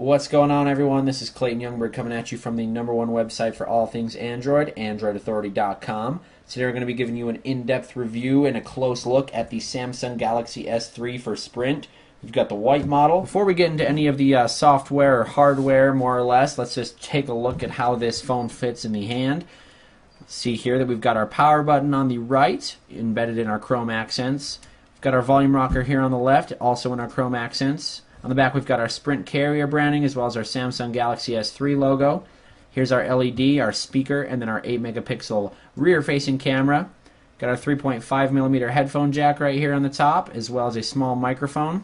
What's going on, everyone? This is Clayton Youngberg coming at you from the #1 website for all things Android, AndroidAuthority.com. Today we're going to be giving you an in-depth review and a close look at the Samsung Galaxy S3 for Sprint. We've got the white model. Before we get into any of the software or hardware, more or less, let's just take a look at how this phone fits in the hand. See here that we've got our power button on the right, embedded in our chrome accents. We've got our volume rocker here on the left, also in our chrome accents. On the back we've got our Sprint carrier branding as well as our Samsung Galaxy S3 logo. Here's our LED, our speaker, and then our 8 megapixel rear-facing camera. Got our 3.5mm headphone jack right here on the top, as well as a small microphone.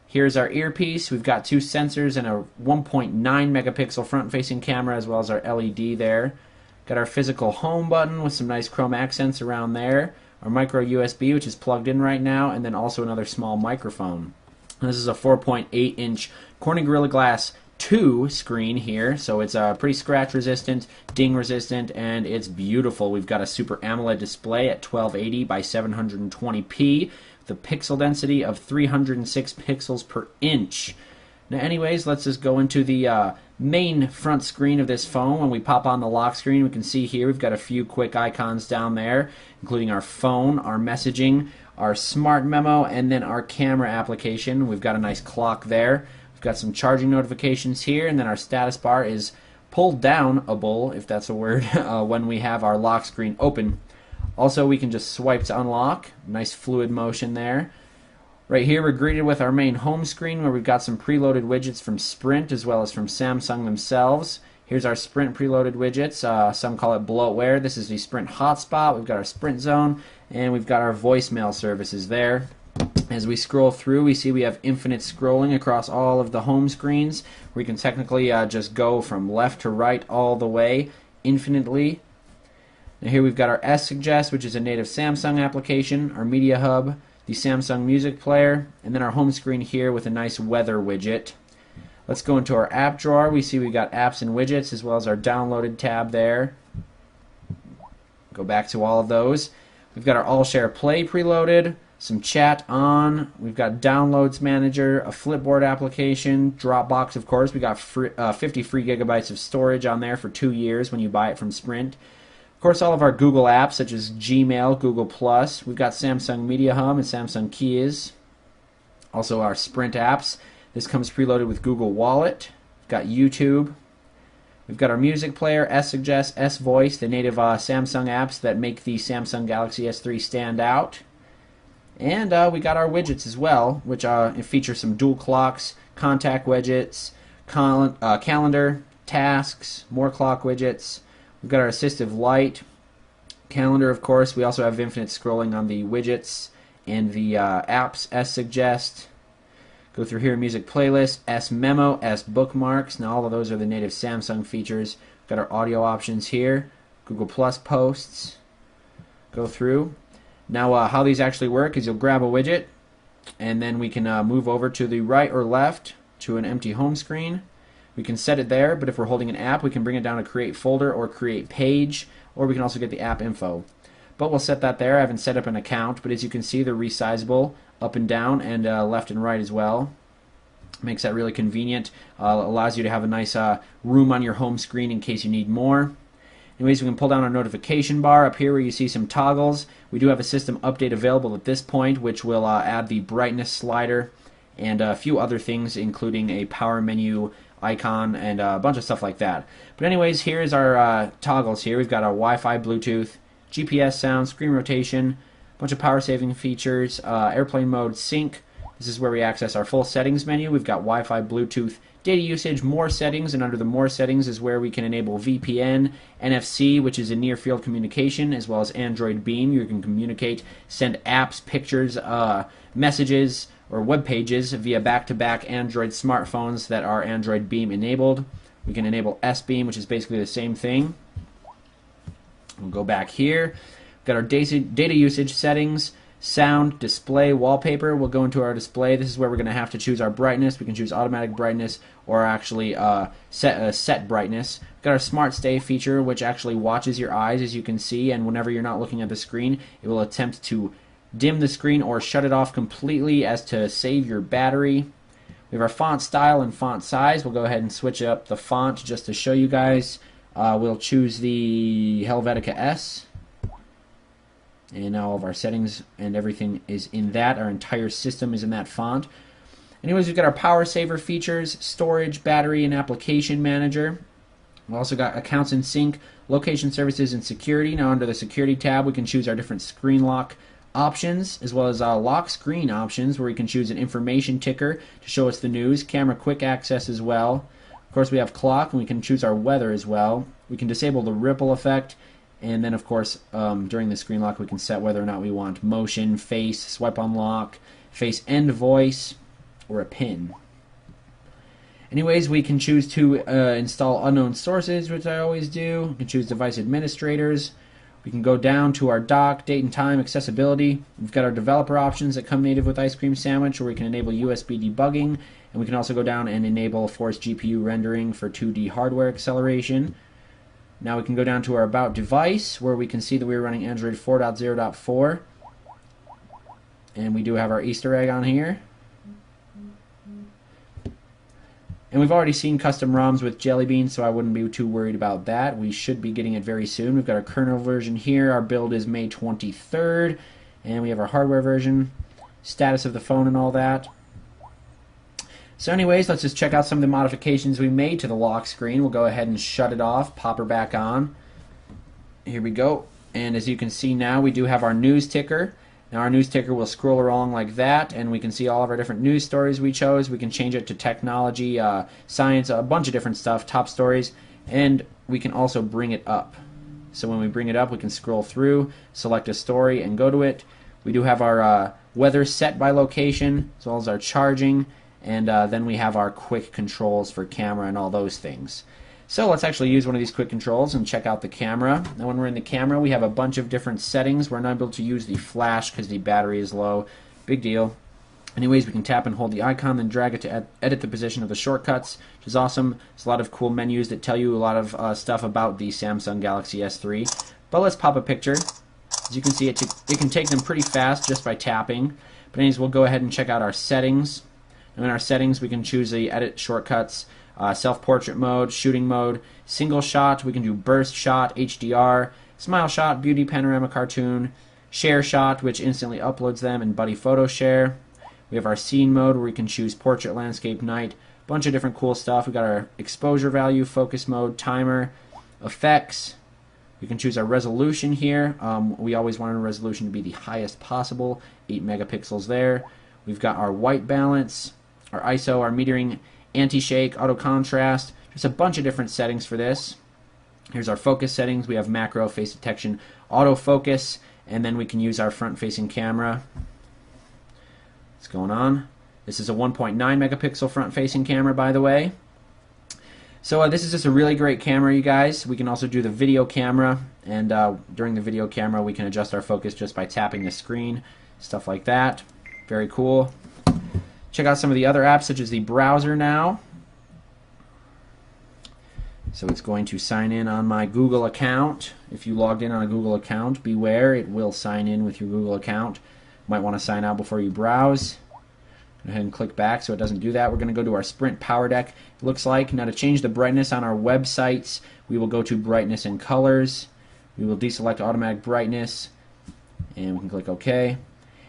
Here's our earpiece. We've got two sensors and a 1.9 megapixel front-facing camera, as well as our LED there. Got our physical home button with some nice chrome accents around there. Our micro USB, which is plugged in right now, and then also another small microphone. This is a 4.8-inch Corning Gorilla Glass 2 screen here, so it's pretty scratch resistant, ding resistant, and it's beautiful. We've got a Super AMOLED display at 1280 by 720p with a pixel density of 306 pixels per inch. Now anyways, let's just go into the main front screen of this phone. When we pop on the lock screen, we can see here we've got a few quick icons down there, including our phone, our messaging, our smart memo, and then our camera application. We've got a nice clock there. We've got some charging notifications here, and then our status bar is pulled downable, if that's a word, when we have our lock screen open. Also, we can just swipe to unlock. Nice fluid motion there. Right here we're greeted with our main home screen where we've got some preloaded widgets from Sprint as well as from Samsung themselves. Here's our Sprint preloaded widgets. Some call it bloatware. This is the Sprint hotspot. We've got our Sprint zone, and we've got our voicemail services there. As we scroll through, we see we have infinite scrolling across all of the home screens. We can technically just go from left to right all the way infinitely. Now here we've got our S-Suggest, which is a native Samsung application, our Media Hub, the Samsung Music Player, and then our home screen here with a nice weather widget. Let's go into our app drawer. We see we've got apps and widgets as well as our downloaded tab there. Go back to all of those. We've got our AllShare Play preloaded, some chat on. We've got Downloads Manager, a Flipboard application, Dropbox, of course. We got 50 free gigabytes of storage on there for 2 years when you buy it from Sprint. Of course, all of our Google apps such as Gmail, Google+. We've got Samsung Media Hub and Samsung Keys. Also our Sprint apps. This comes preloaded with Google Wallet. We've got YouTube. We've got our music player, S-Suggest, S-Voice, the native Samsung apps that make the Samsung Galaxy S3 stand out. And we got our widgets as well, which feature some dual clocks, contact widgets, calendar, tasks, more clock widgets. We've got our assistive light, calendar, of course. We also have infinite scrolling on the widgets and the apps, S-Suggest. Go through here, music playlist, S-Memo, S-Bookmarks. Now all of those are the native Samsung features. We've got our audio options here, Google Plus posts. Go through. Now how these actually work is you'll grab a widget, and then we can move over to the right or left to an empty home screen. We can set it there, but if we're holding an app, we can bring it down to create folder or create page, or we can also get the app info. But we'll set that there. I haven't set up an account, but as you can see, they're resizable up and down and left and right as well. Makes that really convenient. Allows you to have a nice room on your home screen in case you need more. Anyways, we can pull down our notification bar up here where you see some toggles. We do have a system update available at this point, which will add the brightness slider and a few other things, including a power menu icon and a bunch of stuff like that. But anyways, here's our toggles here. We've got our Wi-Fi, Bluetooth, GPS sound, screen rotation, a bunch of power saving features, airplane mode, sync. This is where we access our full settings menu. We've got Wi-Fi, Bluetooth, data usage, more settings, and under the more settings is where we can enable VPN, NFC, which is a near field communication, as well as Android Beam. You can communicate, send apps, pictures, messages, or web pages via back-to-back Android smartphones that are Android Beam enabled. We can enable S-Beam, which is basically the same thing. We'll go back here. We've got our data usage settings, sound, display, wallpaper. We'll go into our display. This is where we're going to have to choose our brightness. We can choose automatic brightness or actually set brightness. We've got our Smart Stay feature, which actually watches your eyes, as you can see, and whenever you're not looking at the screen, it will attempt to dim the screen or shut it off completely as to save your battery. We have our font style and font size. We'll go ahead and switch up the font just to show you guys. We'll choose the Helvetica S. And now all of our settings and everything is in that. Our entire system is in that font. Anyways, we've got our power saver features, storage, battery, and application manager. We've also got accounts and sync, location services, and security. Now under the security tab, we can choose our different screen lock options, as well as lock screen options, where we can choose an information ticker to show us the news, camera quick access as well. Of course, we have clock, and we can choose our weather as well. We can disable the ripple effect, and then of course during the screen lock we can set whether or not we want motion, face, swipe unlock, face and voice, or a pin. Anyways, we can choose to install unknown sources, which I always do. We can choose device administrators. We can go down to our dock, date and time, accessibility. We've got our developer options that come native with Ice Cream Sandwich, where we can enable USB debugging, and we can also go down and enable Force GPU rendering for 2D hardware acceleration. Now we can go down to our About Device, where we can see that we're running Android 4.0.4. And we do have our Easter egg on here. And we've already seen custom ROMs with Jelly Bean, so I wouldn't be too worried about that. We should be getting it very soon. We've got our kernel version here. Our build is May 23rd. And we have our hardware version, status of the phone and all that. So anyways, let's just check out some of the modifications we made to the lock screen. We'll go ahead and shut it off, pop her back on. Here we go. And as you can see now, we do have our news ticker. Now our news ticker will scroll along like that, and we can see all of our different news stories we chose. We can change it to technology, science, a bunch of different stuff, top stories, and we can also bring it up. So when we bring it up, we can scroll through, select a story, and go to it. We do have our weather set by location, as well as our charging, and then we have our quick controls for camera and all those things. So let's actually use one of these quick controls and check out the camera. Now when we're in the camera, we have a bunch of different settings. We're not able to use the flash because the battery is low. Big deal. Anyways, we can tap and hold the icon, then drag it to edit the position of the shortcuts, which is awesome. There's a lot of cool menus that tell you a lot of stuff about the Samsung Galaxy S3. But let's pop a picture. As you can see, it can take them pretty fast just by tapping. But anyways, we'll go ahead and check out our settings. And in our settings, we can choose the edit shortcuts, self-portrait mode, shooting mode, single shot. We can do burst shot, HDR, smile shot, beauty panorama cartoon, share shot, which instantly uploads them, and buddy photo share. We have our scene mode, where we can choose portrait, landscape, night, a bunch of different cool stuff. We've got our exposure value, focus mode, timer, effects. We can choose our resolution here. We always want our resolution to be the highest possible, 8 megapixels there. We've got our white balance, our ISO, our metering, anti-shake, auto contrast, just a bunch of different settings for this. Here's our focus settings. We have macro, face detection, autofocus, and then we can use our front-facing camera. What's going on? This is a 1.9 megapixel front-facing camera, by the way. So this is just a really great camera, you guys. We can also do the video camera, and during the video camera we can adjust our focus just by tapping the screen, stuff like that. Very cool. Check out some of the other apps, such as the browser now. So it's going to sign in on my Google account. If you logged in on a Google account, beware, it will sign in with your Google account. You might want to sign out before you browse. Go ahead and click back so it doesn't do that. We're going to go to our Sprint Power Deck, it looks like. Now to change the brightness on our websites, we will go to Brightness and Colors. We will deselect Automatic Brightness, and we can click OK.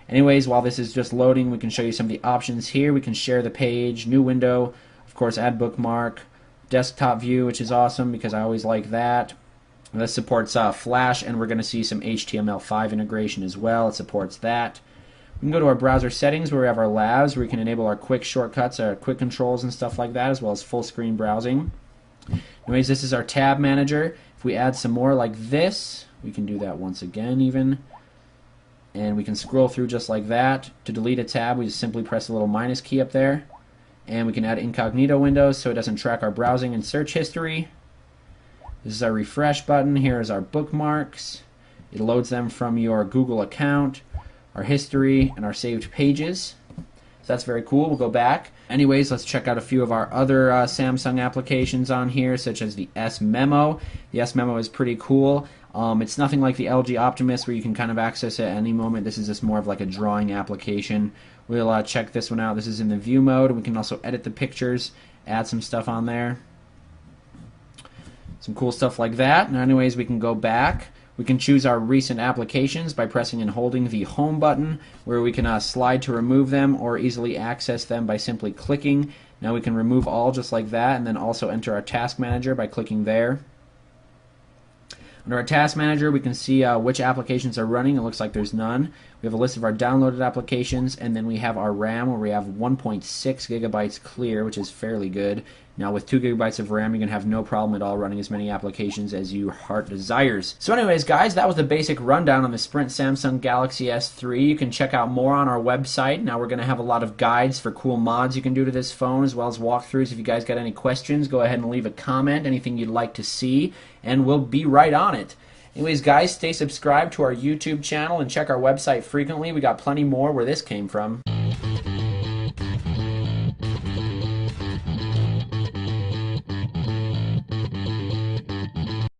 Anyways, while this is just loading, we can show you some of the options here. We can share the page, new window, of course add bookmark, desktop view, which is awesome because I always like that. This supports Flash, and we're going to see some HTML5 integration as well. It supports that. We can go to our browser settings, where we have our labs, where we can enable our quick shortcuts, our quick controls and stuff like that, as well as full screen browsing. Anyways, this is our tab manager. If we add some more like this, we can do that once again even. And we can scroll through just like that. To delete a tab, we just simply press the little minus key up there. And we can add incognito windows so it doesn't track our browsing and search history. This is our refresh button. Here is our bookmarks. It loads them from your Google account, our history, and our saved pages. So that's very cool. We'll go back. Anyways, let's check out a few of our other Samsung applications on here, such as the S Memo. The S Memo is pretty cool. It's nothing like the LG Optimus where you can kind of access it at any moment. This is just more of like a drawing application. We'll check this one out. This is in the view mode. We can also edit the pictures, add some stuff on there. Some cool stuff like that. Now, anyways, we can go back. We can choose our recent applications by pressing and holding the home button, where we can slide to remove them or easily access them by simply clicking. Now we can remove all just like that, and then also enter our task manager by clicking there. Under our task manager, we can see which applications are running. It looks like there's none. We have a list of our downloaded applications, and then we have our RAM, where we have 1.6 gigabytes clear, which is fairly good. Now with 2 gigabytes of RAM, you're going to have no problem at all running as many applications as your heart desires. So anyways, guys, that was the basic rundown on the Sprint Samsung Galaxy S3. You can check out more on our website. Now we're going to have a lot of guides for cool mods you can do to this phone, as well as walkthroughs. If you guys got any questions, go ahead and leave a comment, anything you'd like to see, and we'll be right on it. Anyways, guys, stay subscribed to our YouTube channel and check our website frequently. We got plenty more where this came from.